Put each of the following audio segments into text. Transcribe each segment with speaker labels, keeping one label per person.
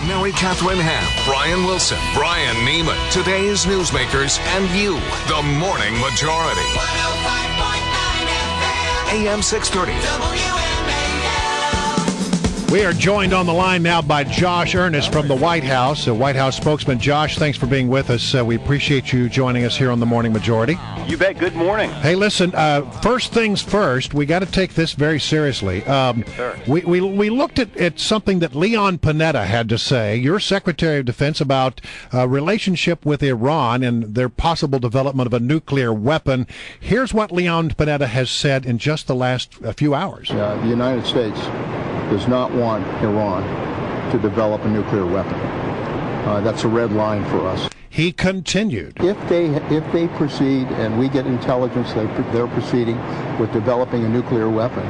Speaker 1: Mary Catherine Ham, Brian Wilson, Brian Neiman, today's newsmakers, and you, the Morning Majority. 105.9 FM, AM 630. WMAL.
Speaker 2: We are joined on the line now by Josh Earnest from the White House, a White House spokesman. Josh, thanks for being with us. We appreciate you joining us here on the Morning Majority.
Speaker 3: You bet. Good morning.
Speaker 2: Hey, listen, first things first, we got to take this very seriously.
Speaker 3: Sure.
Speaker 2: We looked at something that Leon Panetta had to say, your Secretary of Defense, about relationship with Iran and their possible development of a nuclear weapon. Here's what Leon Panetta has said in just the last few hours.
Speaker 4: The United States does not want Iran to develop a nuclear weapon. That's a red line for us.
Speaker 2: He continued.
Speaker 4: If they proceed and we get intelligence that they're proceeding with developing a nuclear weapon,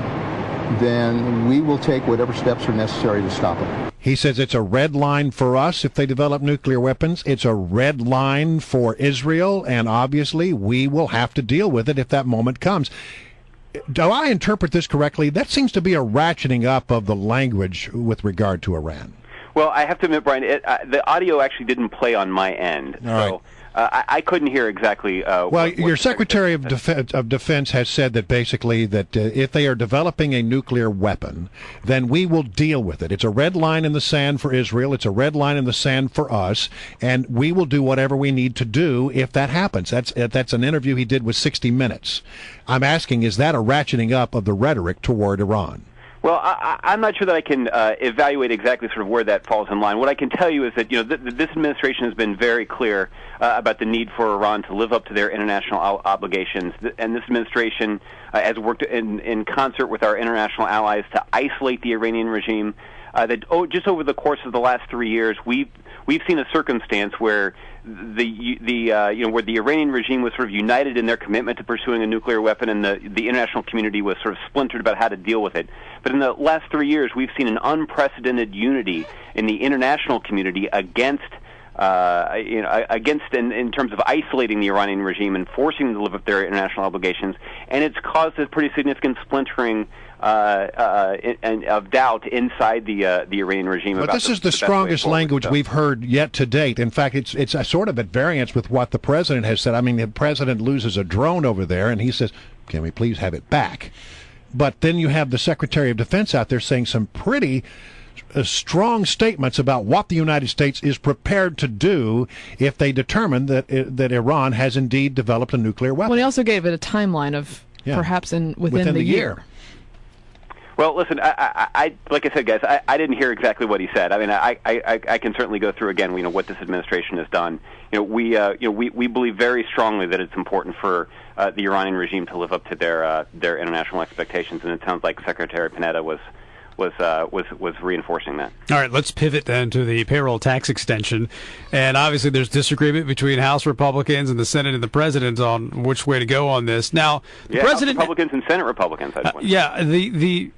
Speaker 4: then we will take whatever steps are necessary to stop it.
Speaker 2: He says it's a red line for us if they develop nuclear weapons. It's a red line for Israel, and obviously we will have to deal with it if that moment comes. Do I interpret this correctly? That seems to be a ratcheting up of the language with regard to Iran.
Speaker 3: Well, I have to admit, Brian, the audio actually didn't play on my end.
Speaker 2: All right.
Speaker 3: I couldn't hear exactly.
Speaker 2: Well, your Secretary of Defense has said that basically that if they are developing a nuclear weapon, then we will deal with it. It's a red line in the sand for Israel. It's a red line in the sand for us, and we will do whatever we need to do if that happens. That's an interview he did with 60 Minutes. I'm asking, is that a ratcheting up of the rhetoric toward Iran?
Speaker 3: Well, I'm not sure that I can evaluate exactly sort of where that falls in line. What I can tell you is that this administration has been very clear about the need for Iran to live up to their international obligations, and this administration has worked in concert with our international allies to isolate the Iranian regime. Just over the course of the last 3 years, we've seen a circumstance where where the Iranian regime was sort of united in their commitment to pursuing a nuclear weapon, and the international community was sort of splintered about how to deal with it. But in the last 3 years, we've seen an unprecedented unity in the international community against in terms of isolating the Iranian regime and forcing them to live up their international obligations, and it's caused a pretty significant splintering of doubt inside the Iranian regime.
Speaker 2: But this is the strongest language we've heard yet to date. In fact, it's a sort of at variance with what the president has said. I mean, the president loses a drone over there, and he says, "Can we please have it back?" But then you have the Secretary of Defense out there saying some pretty strong statements about what the United States is prepared to do if they determine that Iran has indeed developed a nuclear weapon.
Speaker 5: Well, he also gave it a timeline of perhaps within the year.
Speaker 3: Well, listen, I like I said, guys, I didn't hear exactly what he said. I mean, I can certainly go through again, what this administration has done. We believe very strongly that it's important for the Iranian regime to live up to their international expectations, and it sounds like Secretary Panetta was reinforcing that.
Speaker 6: All right, let's pivot then to the payroll tax extension. And obviously there's disagreement between House Republicans and the Senate and the President on which way to go on this. Now, the President,
Speaker 3: House Republicans and Senate Republicans.
Speaker 6: The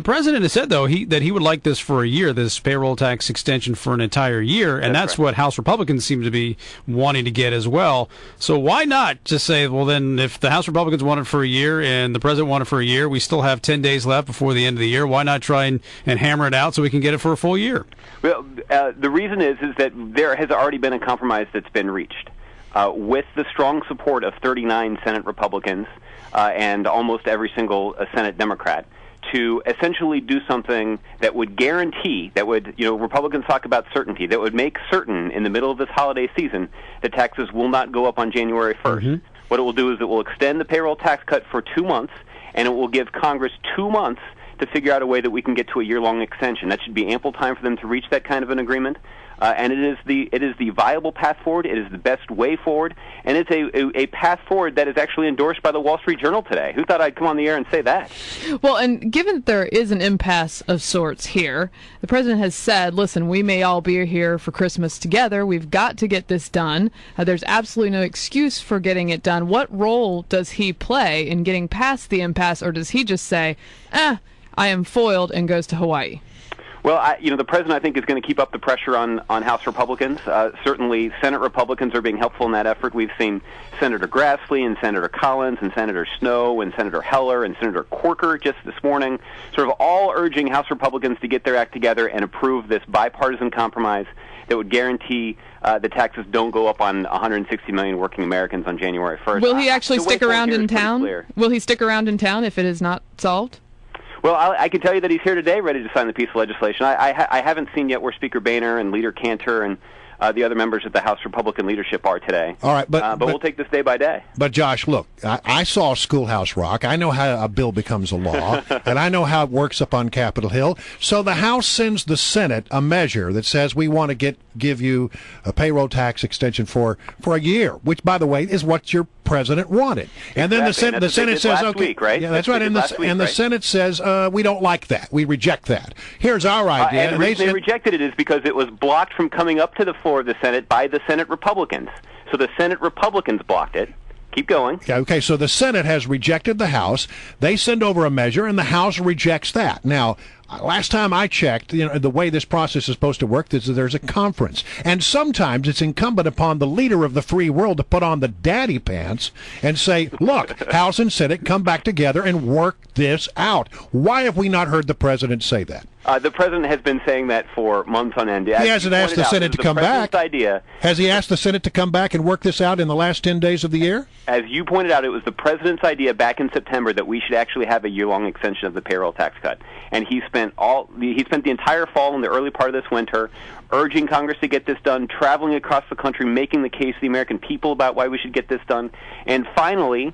Speaker 6: President has said, though, that he would like this for a year, this payroll tax extension for an entire year, and that's what House Republicans seem to be wanting to get as well. So why not just say, well, then if the House Republicans want it for a year and the President want it for a year, we still have 10 days left before the end of the year. Why not try and hammer it out so we can get it for a full year?
Speaker 3: Well, the reason is that there has already been a compromise that's been reached with the strong support of 39 Senate Republicans and almost every single Senate Democrat to essentially do something that would guarantee, that would, Republicans talk about certainty, that would make certain in the middle of this holiday season that taxes will not go up on January 1st. Mm-hmm. What it will do is it will extend the payroll tax cut for 2 months, and it will give Congress 2 months to figure out a way that we can get to a year-long extension. That should be ample time for them to reach that kind of an agreement. And it is the viable path forward. It is the best way forward, and it's a path forward that is actually endorsed by the Wall Street Journal today. Who thought I'd come on the air and say that?
Speaker 5: Well, and given that there is an impasse of sorts here, the president has said, listen, we may all be here for Christmas together. We've got to get this done. There's absolutely no excuse for getting it done. What role does he play in getting past the impasse, or does he just say, I am foiled, and goes to Hawaii?
Speaker 3: Well, the president, I think, is going to keep up the pressure on House Republicans. Certainly, Senate Republicans are being helpful in that effort. We've seen Senator Grassley and Senator Collins and Senator Snowe and Senator Heller and Senator Corker just this morning, sort of all urging House Republicans to get their act together and approve this bipartisan compromise that would guarantee the taxes don't go up on 160 million working Americans on January 1st.
Speaker 5: Will he actually stick around in town? Will he stick around in town if it is not solved?
Speaker 3: Well, I can tell you that he's here today ready to sign the piece of legislation. I haven't seen yet where Speaker Boehner and Leader Cantor and the other members of the House Republican leadership are today.
Speaker 2: All right, but
Speaker 3: we'll take this day by day.
Speaker 2: But, Josh, look, I saw Schoolhouse Rock. I know how a bill becomes a law, and I know how it works up on Capitol Hill. So the House sends the Senate a measure that says we want to give you a payroll tax extension for a year, which, by the way, is what your president wanted. And then the Senate says,
Speaker 3: last week, right?
Speaker 2: Yeah, that's right. And the Senate says, we don't like that. We reject that. Here's our idea.
Speaker 3: And the reason they rejected it is because it was blocked from coming up to the floor of the Senate by the Senate Republicans. So the Senate Republicans blocked it. Keep going.
Speaker 2: Okay, so the Senate has rejected the House. They send over a measure, and the House rejects that. Now, last time I checked, the way this process is supposed to work is that there's a conference. And sometimes it's incumbent upon the leader of the free world to put on the daddy pants and say, look, House and Senate, come back together and work this out. Why have we not heard the president say that?
Speaker 3: The president has been saying that for months on end.
Speaker 2: He hasn't asked the Senate to come back. Has he asked the Senate to come back and work this out in the last 10 days of the year?
Speaker 3: As you pointed out, it was the president's idea back in September that we should actually have a year-long extension of the payroll tax cut. And he spent the entire fall and the early part of this winter urging Congress to get this done, traveling across the country, making the case to the American people about why we should get this done. And finally,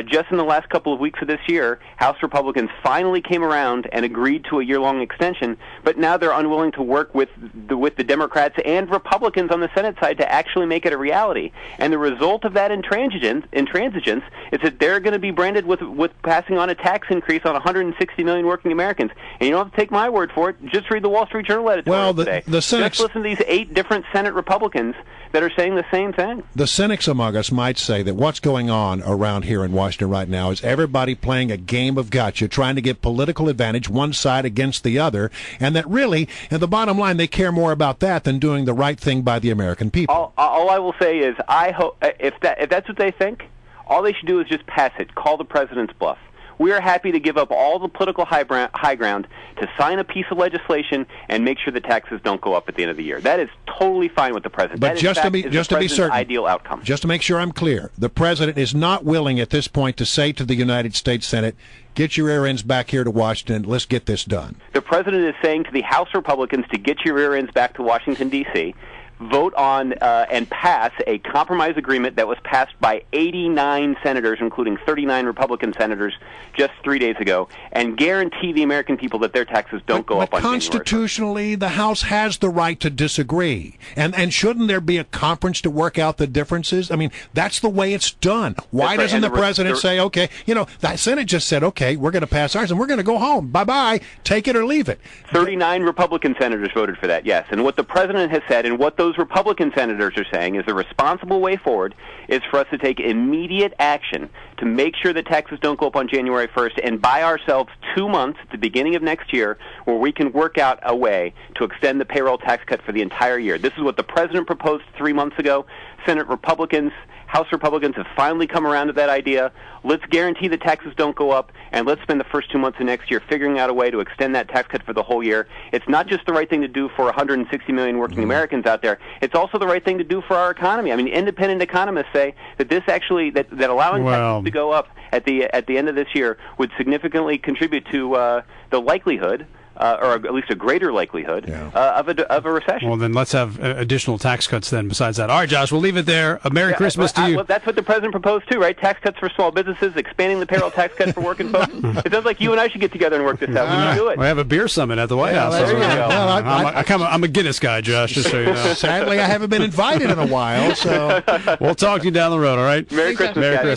Speaker 3: just in the last couple of weeks of this year, House Republicans finally came around and agreed to a year-long extension, but now they're unwilling to work with the Democrats and Republicans on the Senate side to actually make it a reality. And the result of that intransigence is that they're going to be branded with passing on a tax increase on 160 million working Americans. And you don't have to take my word for it. Just read the Wall Street Journal editorial today. Just listen to these 8 different Senate Republicans that are saying the same thing.
Speaker 2: The cynics among us might say that what's going on around here in Washington right now is everybody playing a game of gotcha, trying to get political advantage one side against the other, and that really, at the bottom line, they care more about that than doing the right thing by the American people.
Speaker 3: All I will say is, I hope if that's what they think, all they should do is just pass it. Call the president's bluff. We are happy to give up all the political high ground to sign a piece of legislation and make sure the taxes don't go up at the end of the year. That is totally fine with the president.
Speaker 2: But just to be certain,
Speaker 3: ideal outcome.
Speaker 2: Just to make sure I'm clear, the president is not willing at this point to say to the United States Senate, get your rear ends back here to Washington, let's get this done.
Speaker 3: The president is saying to the House Republicans to get your rear ends back to Washington, D.C., vote on and pass a compromise agreement that was passed by 89 senators, including 39 Republican senators, just 3 days ago, and guarantee the American people that their taxes don't go up on January 1st.
Speaker 2: Constitutionally, the House has the right to disagree. And shouldn't there be a conference to work out the differences? I mean, that's the way it's done. Why doesn't the president say, okay, the Senate just said, okay, we're going to pass ours and we're going to go home. Bye-bye. Take it or leave it.
Speaker 3: 39 Republican senators voted for that, yes. And what the president has said and what those Republican senators are saying is the responsible way forward is for us to take immediate action to make sure that taxes don't go up on January 1st and buy ourselves 2 months at the beginning of next year where we can work out a way to extend the payroll tax cut for the entire year. This is what the president proposed 3 months ago. Senate Republicans, House Republicans have finally come around to that idea. Let's guarantee the taxes don't go up, and let's spend the first 2 months of next year figuring out a way to extend that tax cut for the whole year. It's not just the right thing to do for 160 million working Americans out there. It's also the right thing to do for our economy. I mean, independent economists say that this actually, that allowing taxes to go up at the end of this year would significantly contribute to the likelihood or at least a greater likelihood of a recession.
Speaker 6: Well, then let's have additional tax cuts then besides that. All right, Josh, we'll leave it there. Merry Christmas to you.
Speaker 3: Well, that's what the president proposed too, right? Tax cuts for small businesses, expanding the payroll tax cut for working folks. It sounds like you and I should get together and work this out. We can do it.
Speaker 6: We have a beer summit at the White House.
Speaker 3: There you go.
Speaker 6: Well, I'm a Guinness guy, Josh, just so you know.
Speaker 2: Sadly, I haven't been invited in a while, so
Speaker 6: we'll talk to you down the road, all right?
Speaker 3: Merry Christmas,
Speaker 6: Merry
Speaker 3: guys.
Speaker 6: Christmas.